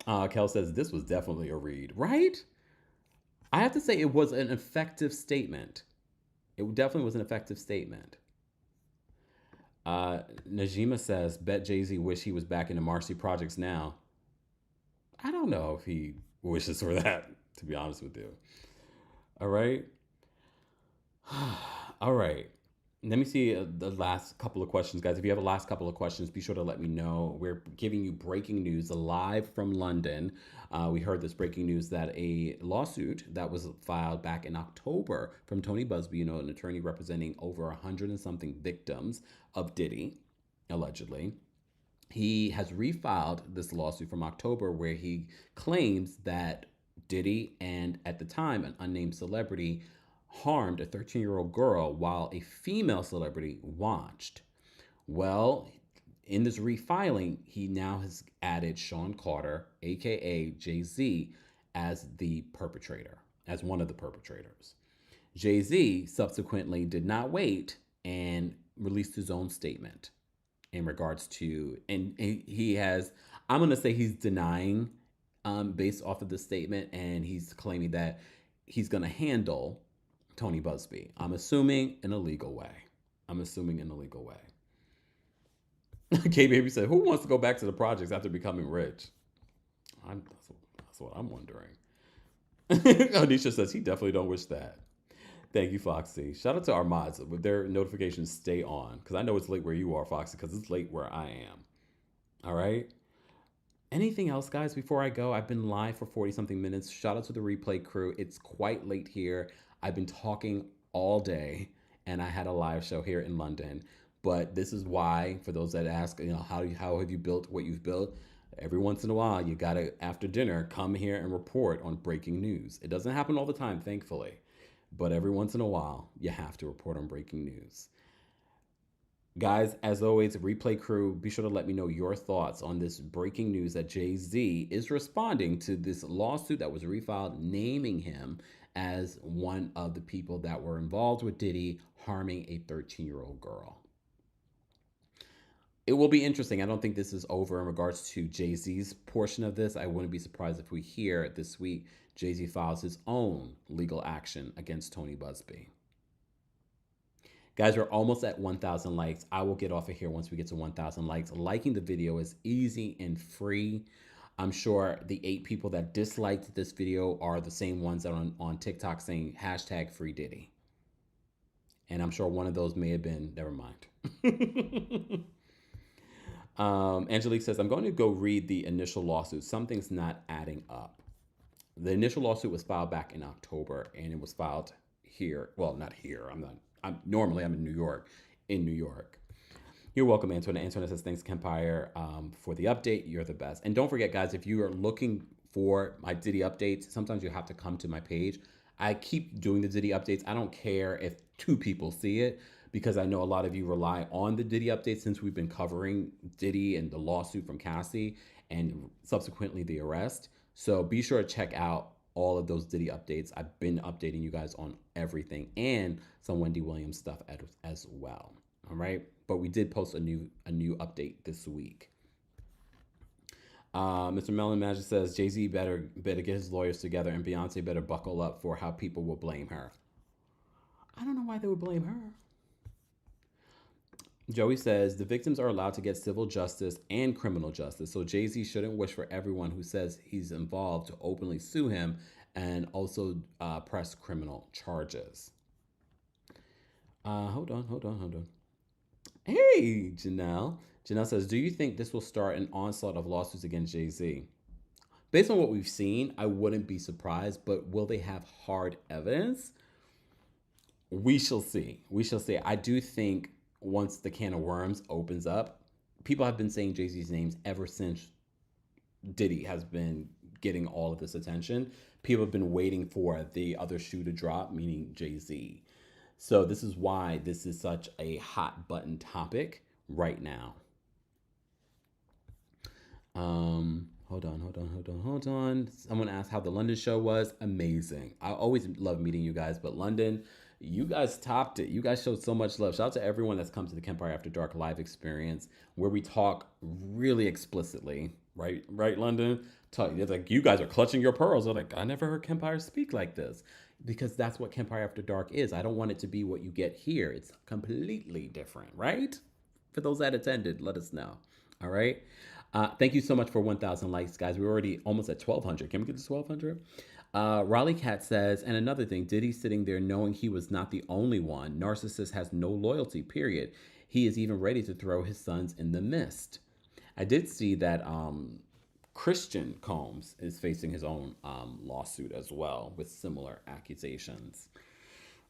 Kel says this was definitely a read, right? I have to say it was an effective statement. It definitely was an effective statement. Najima says, bet Jay-Z wish he was back in the Marcy Projects now. I don't know if he wishes for that, to be honest with you. All right. All right. Let me see the last couple of questions, guys. If you have a last couple of questions, be sure to let me know. We're giving you breaking news live from London. We heard this breaking news that a lawsuit that was filed back in October from Tony Buzbee, an attorney representing over 100 and something victims of Diddy, allegedly. He has refiled this lawsuit from October where he claims that Diddy and, at the time, an unnamed celebrity harmed a 13-year-old girl while a female celebrity watched. Well, in this refiling, he now has added Sean Carter, aka Jay Z, as the perpetrator, as one of the perpetrators. Jay Z subsequently did not wait and released his own statement in regards to, and he has, I'm going to say he's denying based off of the statement, and he's claiming that he's going to handle Tony Buzbee. I'm assuming in a legal way. I'm assuming in a legal way. K Baby said, "Who wants to go back to the projects after becoming rich?" That's what I'm wondering. Anisha says he definitely don't wish that. Thank you, Foxy. Shout out to our mods. With their notifications stay on, because I know it's late where you are, Foxy, because it's late where I am. All right. Anything else, guys, before I go? I've been live for 40 something minutes. Shout out to the replay crew. It's quite late here. I've been talking all day, and I had a live show here in London. But this is why, for those that ask, how have you built what you've built? Every once in a while, you gotta, after dinner, come here and report on breaking news. It doesn't happen all the time, thankfully, but every once in a while, you have to report on breaking news. Guys, as always, replay crew, be sure to let me know your thoughts on this breaking news that Jay-Z is responding to this lawsuit that was refiled, naming him as one of the people that were involved with Diddy harming a 13-year-old girl. It will be interesting. I don't think this is over in regards to Jay-Z's portion of this. I wouldn't be surprised if we hear this week Jay-Z files his own legal action against Tony Buzbee. Guys, we're almost at 1,000 likes. I will get off of here once we get to 1,000 likes. Liking the video is easy and free. I'm sure the 8 people that disliked this video are the same ones that are on TikTok saying hashtag free Diddy. And I'm sure one of those may have been, never mind. Angelique says, I'm going to go read the initial lawsuit. Something's not adding up. The initial lawsuit was filed back in October, and it was filed here. Well, not here. Normally I'm in New York. You're welcome, Antoinette. Antoinette says, thanks, Kempire, for the update. You're the best. And don't forget, guys, if you are looking for my Diddy updates, sometimes you have to come to my page. I keep doing the Diddy updates. I don't care if 2 people see it, because I know a lot of you rely on the Diddy updates since we've been covering Diddy and the lawsuit from Cassie and subsequently the arrest. So be sure to check out all of those Diddy updates. I've been updating you guys on everything and some Wendy Williams stuff as well. All right. But we did post a new update this week. Mr. Melon Magic says Jay-Z better get his lawyers together, and Beyonce better buckle up for how people will blame her. I don't know why they would blame her. Joey says the victims are allowed to get civil justice and criminal justice, so Jay-Z shouldn't wish for everyone who says he's involved to openly sue him and also press criminal charges. Hold on. Hey, Janelle. Janelle says, do you think this will start an onslaught of lawsuits against Jay-Z? Based on what we've seen, I wouldn't be surprised, but will they have hard evidence? We shall see. I do think once the can of worms opens up, people have been saying Jay-Z's names ever since Diddy has been getting all of this attention. People have been waiting for the other shoe to drop, meaning Jay-Z. So this is why this is such a hot button topic right now. Hold on. Someone asked how the London show was. Amazing. I always love meeting you guys, but London, you guys topped it. You guys showed so much love. Shout out to everyone that's come to the Kempire After Dark live experience where we talk really explicitly. Right, London? It's like, you guys are clutching your pearls. I'm like, I never heard Kempire speak like this. Because that's what Kempire After Dark is. I don't want it to be what you get here. It's completely different, right? For those that attended, let us know. All right? Thank you so much for 1,000 likes, guys. We're already almost at 1,200. Can we get to 1,200? Raleigh Cat says, and another thing, Diddy's sitting there knowing he was not the only one. Narcissist has no loyalty, period. He is even ready to throw his sons in the mist. I did see that Christian Combs is facing his own lawsuit as well with similar accusations.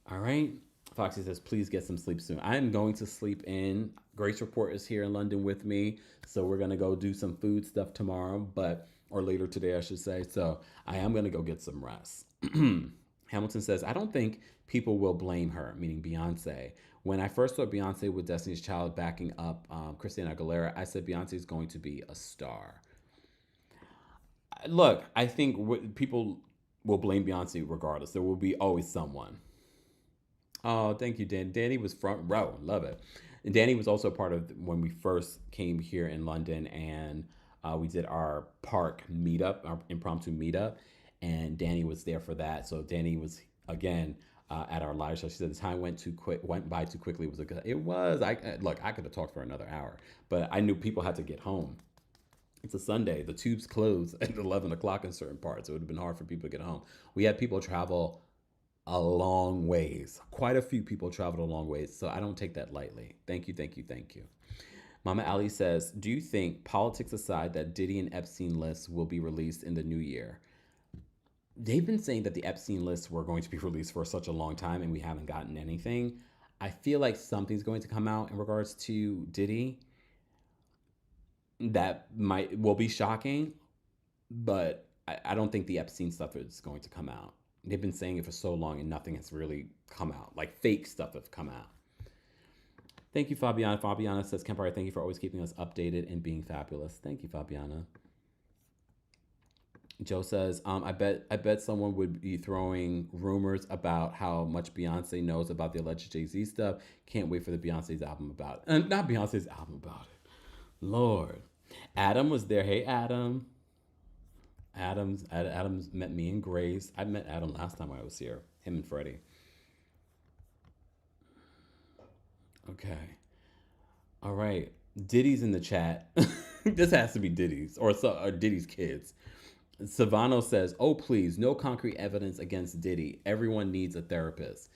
All right. Foxy says, please get some sleep soon. I am going to sleep in. Grace Report is here in London with me. So we're going to go do some food stuff tomorrow. But or later today, I should say. So I am going to go get some rest. Hamilton says, I don't think people will blame her, meaning Beyonce. When I first saw Beyonce with Destiny's Child backing up Christina Aguilera, I said Beyonce is going to be a star. Look, I think people will blame Beyonce regardless. There will be always someone. Oh, thank you, Dan. Danny was front row. Love it. And Danny was also part of when we first came here in London, and we did our park meetup, our impromptu meetup, and Danny was there for that. So Danny was again at our live show. She said the time went by too quickly. It was. I could have talked for another hour, but I knew people had to get home. It's a Sunday. The tubes close at 11 o'clock in certain parts. It would have been hard for people to get home. We had people travel a long ways. Quite a few people traveled a long ways. So I don't take that lightly. Thank you, thank you, thank you. Mama Ali says, do you think, politics aside, that Diddy and Epstein lists will be released in the new year? They've been saying that the Epstein lists were going to be released for such a long time and we haven't gotten anything. I feel like something's going to come out in regards to Diddy that will be shocking, but I don't think the Epstein stuff is going to come out. They've been saying it for so long and nothing has really come out. Like fake stuff have come out. Thank you, Fabiana. Fabiana says, Kempire, thank you for always keeping us updated and being fabulous. Thank you, Fabiana. Joe says, I bet someone would be throwing rumors about how much Beyonce knows about the alleged Jay-Z stuff. Can't wait for the Beyonce's album about it. Not Beyonce's album about it. Lord. Adam was there. Hey, Adam. Adam's met me and Grace. I met Adam last time I was here. Him and Freddie. Okay. All right. Diddy's in the chat. This has to be Diddy's or Diddy's kids. Savano says, oh, please, no concrete evidence against Diddy. Everyone needs a therapist.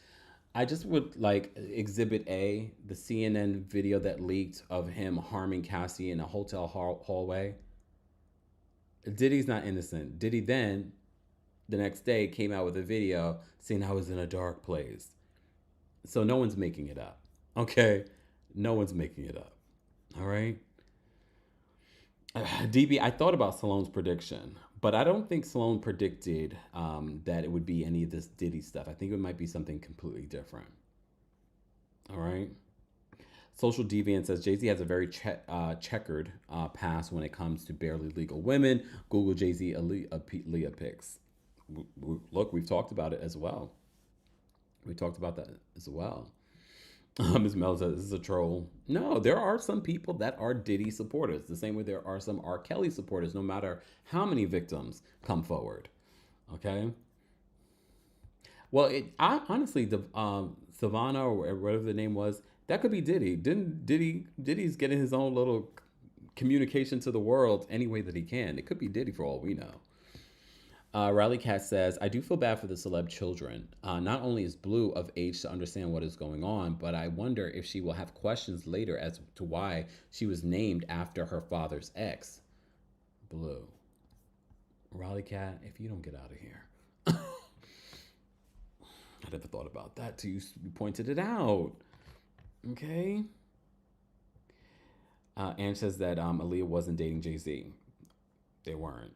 I just would like Exhibit A, the CNN video that leaked of him harming Cassie in a hotel hallway. Diddy's not innocent. Diddy then, the next day, came out with a video saying I was in a dark place. So no one's making it up. Okay? No one's making it up. All right? DB, I thought about Salone's prediction, but I don't think Salone predicted that it would be any of this Diddy stuff. I think it might be something completely different. All right? Social Deviant says, Jay-Z has a very checkered past when it comes to barely legal women. Google Jay-Z Leah pics. Look, we've talked about it as well. We talked about that as well. Ms. Mel says, this is a troll. No, there are some people that are Diddy supporters. The same way there are some R. Kelly supporters, no matter how many victims come forward. Okay? Well, honestly, the Savannah or whatever the name was, that could be Diddy. Diddy's getting his own little communication to the world any way that he can. It could be Diddy for all we know. Riley Cat says, I do feel bad for the celeb children. Not only is Blue of age to understand what is going on, but I wonder if she will have questions later as to why she was named after her father's ex. Blue. Riley Cat, if you don't get out of here. I never thought about that till you pointed it out. Okay. Anne says that Aaliyah wasn't dating Jay-Z. They weren't.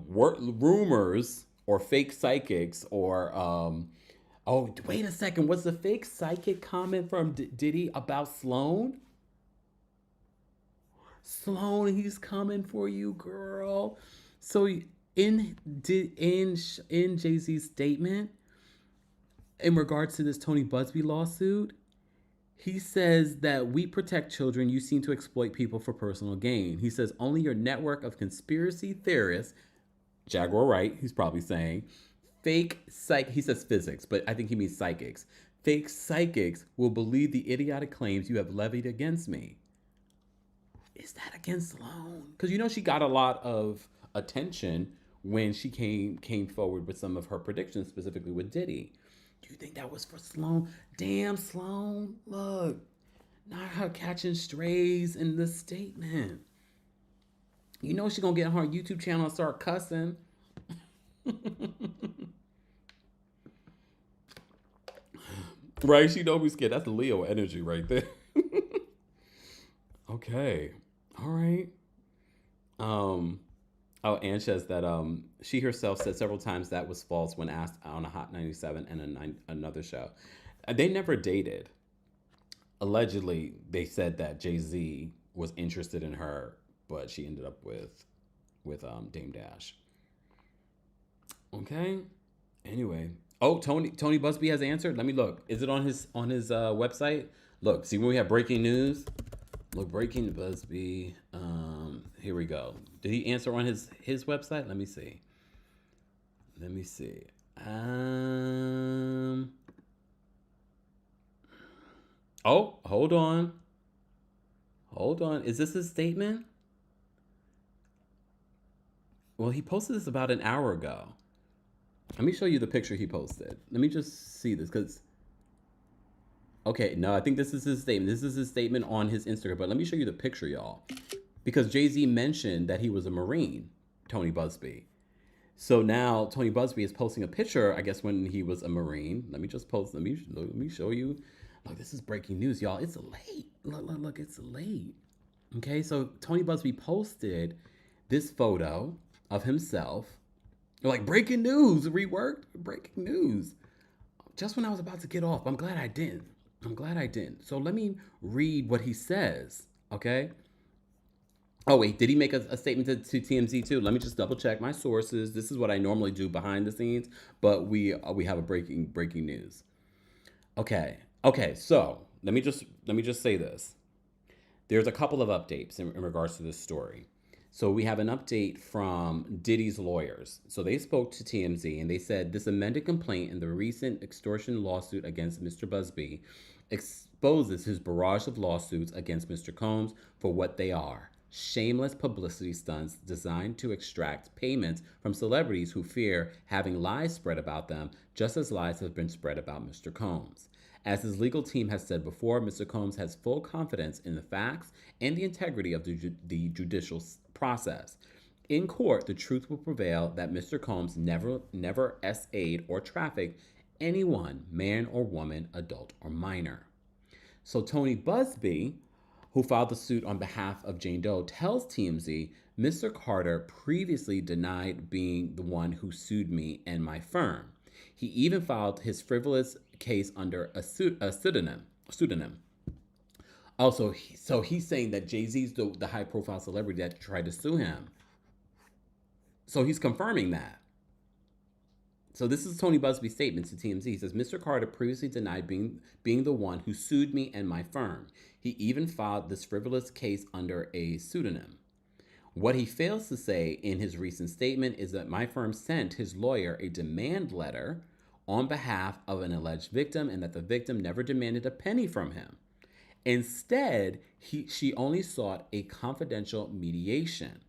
Rumors or fake psychics or oh, wait a second, was the fake psychic comment from Diddy about Sloan? Sloan, he's coming for you, girl. So in Jay-Z's statement in regards to this Tony Buzbee lawsuit, he says that we protect children. You seem to exploit people for personal gain. He says only your network of conspiracy theorists, Jaguar Wright, he's probably saying, he says physics, but I think he means psychics. Fake psychics will believe the idiotic claims you have levied against me. Is that against Sloan? Because you know she got a lot of attention when she came forward with some of her predictions, specifically with Diddy. Do you think that was for Sloan? Damn, Sloan. Look, not her catching strays in this statement. You know she's going to get on her YouTube channel and start cussing. Right? She don't be scared. That's Leo energy right there. Okay. All right. Oh, Anne says that she herself said several times that was false when asked on a Hot 97 and another show. They never dated. Allegedly, they said that Jay-Z was interested in her, but she ended up with Dame Dash. Okay. Anyway. Oh, Tony Buzbee has answered. Let me look. Is it on his website? Look, see when we have breaking news. Look, breaking Buzbee. Here we go. Did he answer on his website? Let me see. Let me see. Oh, hold on. Hold on. Is this his statement? Well, he posted this about an hour ago. Let me show you the picture he posted. Let me just see this because. Okay, no, I think this is his statement. This is his statement on his Instagram. But let me show you the picture, y'all. Because Jay-Z mentioned that he was a Marine, Tony Buzbee. So now Tony Buzbee is posting a picture, I guess, when he was a Marine. Let me just post. Let me show you. Look, this is breaking news, y'all. It's late. Look, it's late. Okay, so Tony Buzbee posted this photo of himself. Like, breaking news, reworked, breaking news. Just when I was about to get off. I'm glad I didn't. So let me read what he says, okay? Oh, wait, did he make a statement to TMZ too? Let me just double check my sources. This is what I normally do behind the scenes, but we have a breaking news. Okay, so let me just say this. There's a couple of updates in regards to this story. So we have an update from Diddy's lawyers. So they spoke to TMZ and they said this amended complaint in the recent extortion lawsuit against Mr. Buzbee exposes his barrage of lawsuits against Mr. Combs for what they are: shameless publicity stunts designed to extract payments from celebrities who fear having lies spread about them, just as lies have been spread about Mr. Combs. As his legal team has said before, Mr. Combs has full confidence in the facts and the integrity of the judicial process. In court, the truth will prevail that Mr. Combs never SA'd or trafficked anyone, man or woman, adult or minor. So Tony Buzbee, who filed the suit on behalf of Jane Doe, tells TMZ, Mr. Carter previously denied being the one who sued me and my firm. He even filed his frivolous case under a pseudonym. Also, so he's saying that Jay-Z's the high-profile celebrity that tried to sue him. So he's confirming that. So this is Tony Buzbee's statement to TMZ. He says, Mr. Carter previously denied being the one who sued me and my firm. He even filed this frivolous case under a pseudonym. What he fails to say in his recent statement is that my firm sent his lawyer a demand letter on behalf of an alleged victim and that the victim never demanded a penny from him. Instead, she only sought a confidential mediation.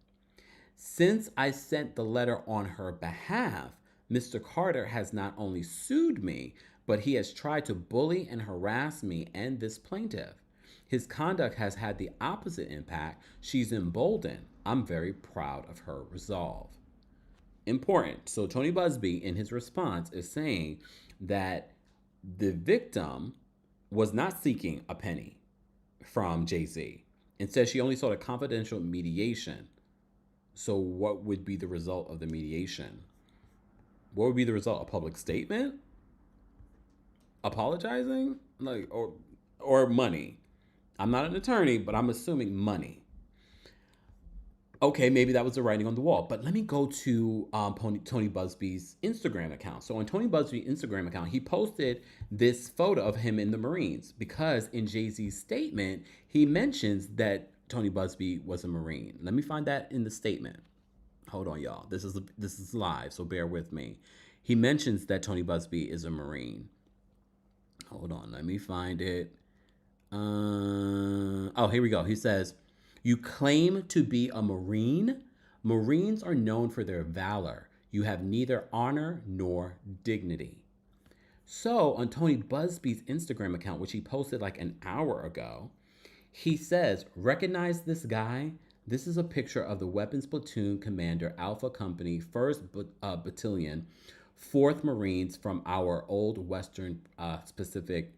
Since I sent the letter on her behalf, Mr. Carter has not only sued me, but he has tried to bully and harass me and this plaintiff. His conduct has had the opposite impact. She's emboldened. I'm very proud of her resolve. Important. So Tony Buzbee, in his response, is saying that the victim was not seeking a penny from Jay-Z. Instead, she only sought a confidential mediation. So what would be the result of the mediation? What would be the result? A public statement? Apologizing? Or money? I'm not an attorney, but I'm assuming money. Okay, maybe that was the writing on the wall. But let me go to Tony Buzbee's Instagram account. So on Tony Buzbee's Instagram account, he posted this photo of him in the Marines because in Jay-Z's statement, he mentions that Tony Buzbee was a Marine. Let me find that in the statement. Hold on, y'all. This is live, so bear with me. He mentions that Tony Buzbee is a Marine. Hold on, let me find it. Here we go. He says, you claim to be a Marine? Marines are known for their valor. You have neither honor nor dignity. So on Tony Buzbee's Instagram account, which he posted like an hour ago, he says, recognize this guy? This is a picture of the Weapons Platoon Commander, Alpha Company, 1st Battalion, 4th Marines from our old Western Pacific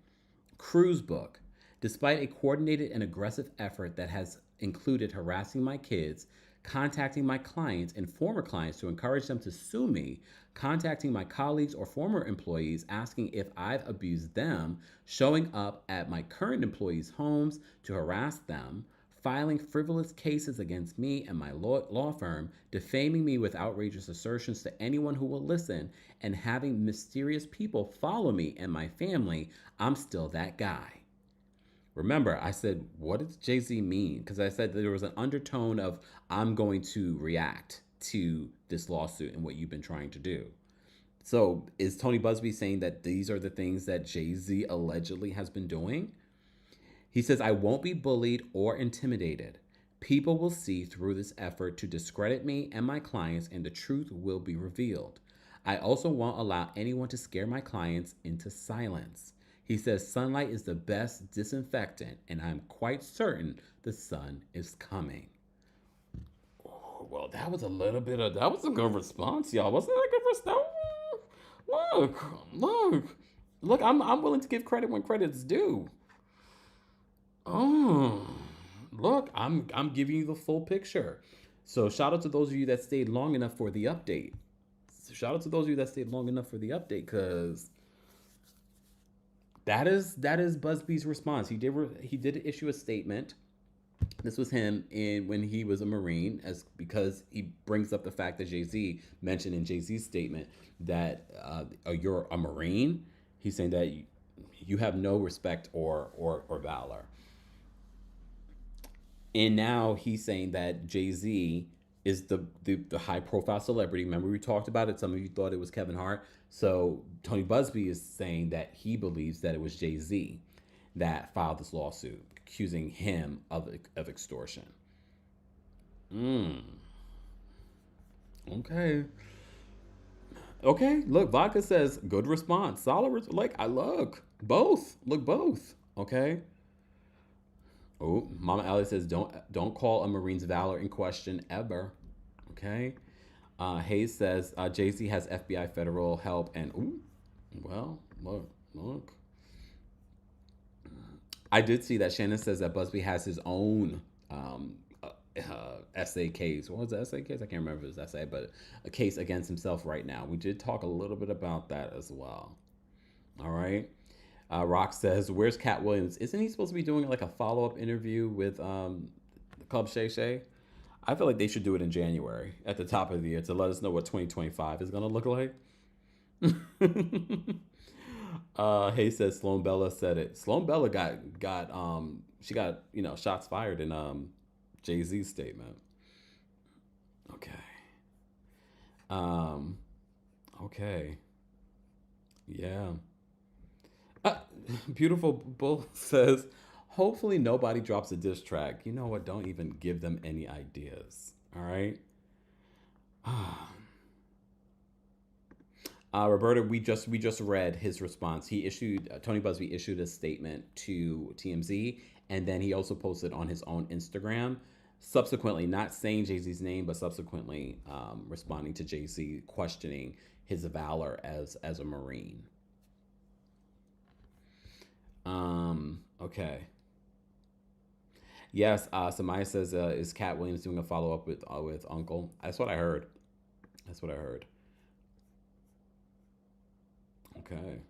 cruise book. Despite a coordinated and aggressive effort that has included harassing my kids, contacting my clients and former clients to encourage them to sue me, contacting my colleagues or former employees asking if I've abused them, showing up at my current employees' homes to harass them, filing frivolous cases against me and my law firm, defaming me with outrageous assertions to anyone who will listen, and having mysterious people follow me and my family. I'm still that guy. Remember, I said, what does Jay-Z mean? Because I said that there was an undertone of, I'm going to react to this lawsuit and what you've been trying to do. So is Tony Buzbee saying that these are the things that Jay-Z allegedly has been doing? He says, I won't be bullied or intimidated. People will see through this effort to discredit me and my clients, and the truth will be revealed. I also won't allow anyone to scare my clients into silence. He says sunlight is the best disinfectant, and I'm quite certain the sun is coming. Oh, well, that was a good response, y'all. Wasn't that a good response? Look, I'm willing to give credit when credit's due. Oh, look, I'm giving you the full picture. So shout out to those of you that stayed long enough for the update. Because that is Busby's response. He did issue a statement. This was him when he was a Marine, because he brings up the fact that Jay-Z mentioned in Jay-Z's statement that you're a Marine. He's saying that you have no respect or valor. And now he's saying that Jay-Z is the high profile celebrity. Remember, we talked about it. Some of you thought it was Kevin Hart. So Tony Buzbee is saying that he believes that it was Jay-Z that filed this lawsuit, accusing him of extortion. Okay. Look, Vodka says good response, solid. I look both. Okay. Oh, Mama Ellie says don't call a Marine's valor in question ever. Okay. Hayes says Jay-Z has FBI federal help, and look. I did see that Shannon says that Busby has his own essay case. What was the essay case? I can't remember his essay, but a case against himself right now. We did talk a little bit about that as well. All right. Rock says, where's Cat Williams? Isn't he supposed to be doing like a follow-up interview with Club Shay Shay? I feel like they should do it in January at the top of the year to let us know what 2025 is going to look like. Hay says Sloan Bella said it. Sloan Bella got she got shots fired in Jay-Z's statement. Okay. Yeah. Beautiful Bull says, hopefully nobody drops a diss track. You know what? Don't even give them any ideas. All right. Roberta, we just read his response. Tony Buzbee issued a statement to TMZ, and then he also posted on his own Instagram, subsequently not saying Jay-Z's name, but subsequently responding to Jay-Z, questioning his valor as a Marine. Okay. Yes, Samaya says, is Cat Williams doing a follow-up with Uncle? That's what I heard. Okay.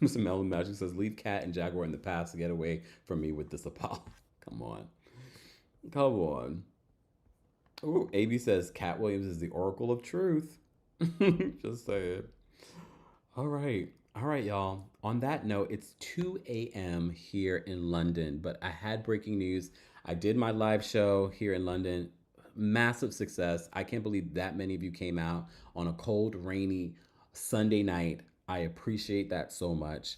Mr. Melvin Magic says, leave Cat and Jaguar in the past to get away from me with this Apollo. Come on. Ooh, AB says, Cat Williams is the oracle of truth. Just say it. All right, y'all. On that note, it's 2 a.m. here in London, but I had breaking news. I did my live show here in London. Massive success. I can't believe that many of you came out on a cold, rainy Sunday night. I appreciate that so much.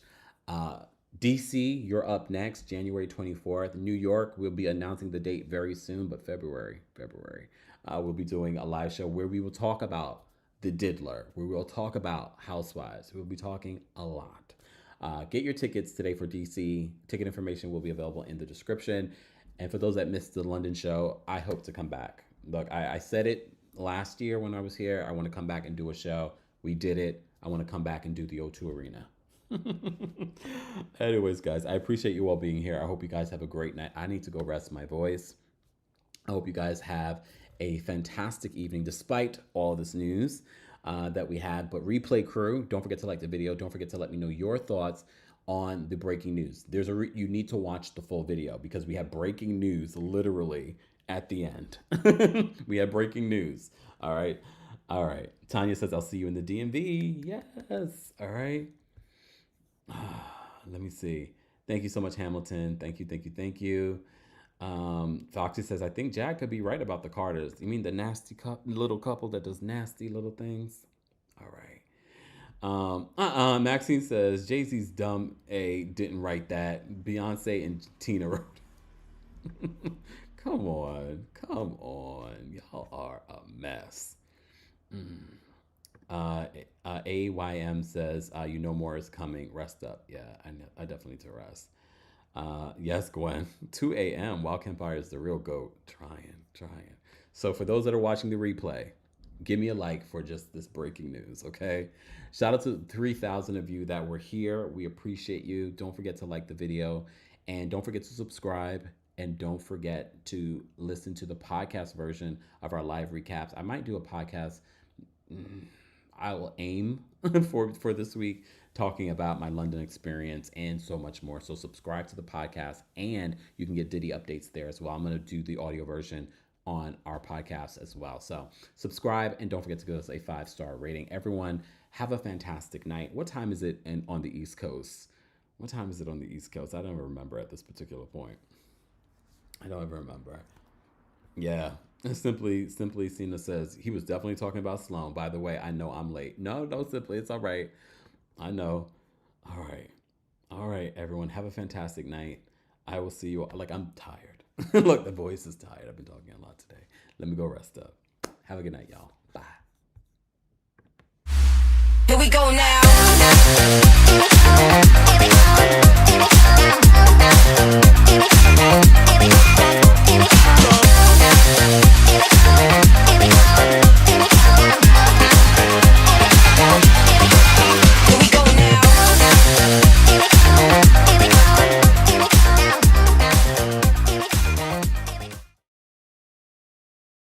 DC, you're up next, January 24th. New York, we'll be announcing the date very soon, but February. We'll be doing a live show where we will talk about The Diddler, where we'll talk about Housewives. We'll be talking a lot. Get your tickets today for DC. Ticket information will be available in the description. And for those that missed the London show, I hope to come back. Look, I said it last year when I was here. I want to come back and do a show. We did it. I want to come back and do the O2 Arena. Anyways, guys, I appreciate you all being here. I hope you guys have a great night. I need to go rest my voice. I hope you guys have a fantastic evening despite all this news that we had. But replay crew, don't forget to like the video. Don't forget to let me know your thoughts on the breaking news. You need to watch the full video because we have breaking news literally at the end. We have breaking news. All right. All right. Tanya says, I'll see you in the DMV. Yes. All right. Let me see. Thank you so much, Hamilton. Thank you, thank you, thank you. Foxy says, I think Jack could be right about the Carters. You mean the nasty little couple that does nasty little things? All right. Maxine says, Jay-Z's dumb A didn't write that. Beyonce and Tina wrote. Come on. Come on. Y'all are a mess. AYM says, you know more is coming. Rest up. Yeah, I definitely need to rest. Yes, Gwen. 2 a.m. While Kempire is the real GOAT. Trying. So for those that are watching the replay, give me a like for just this breaking news, okay? Shout out to 3,000 of you that were here. We appreciate you. Don't forget to like the video. And don't forget to subscribe. And don't forget to listen to the podcast version of our live recaps. I might do a podcast. I will aim for this week talking about my London experience and so much more. So subscribe to the podcast and you can get Diddy updates there as well. I'm going to do the audio version on our podcast as well. So subscribe and don't forget to give us a 5-star rating. Everyone, have a fantastic night. What time is it on the East Coast? What time is it on the East Coast? I don't remember at this particular point. I don't ever remember. Yeah. Simply Cena says, he was definitely talking about Sloan. By the way, I know I'm late. No, Simply. It's all right. I know. All right, everyone. Have a fantastic night. I will see you all. Like, I'm tired. Look, the voice is tired. I've been talking a lot today. Let me go rest up. Have a good night, y'all. Bye. Here we go now.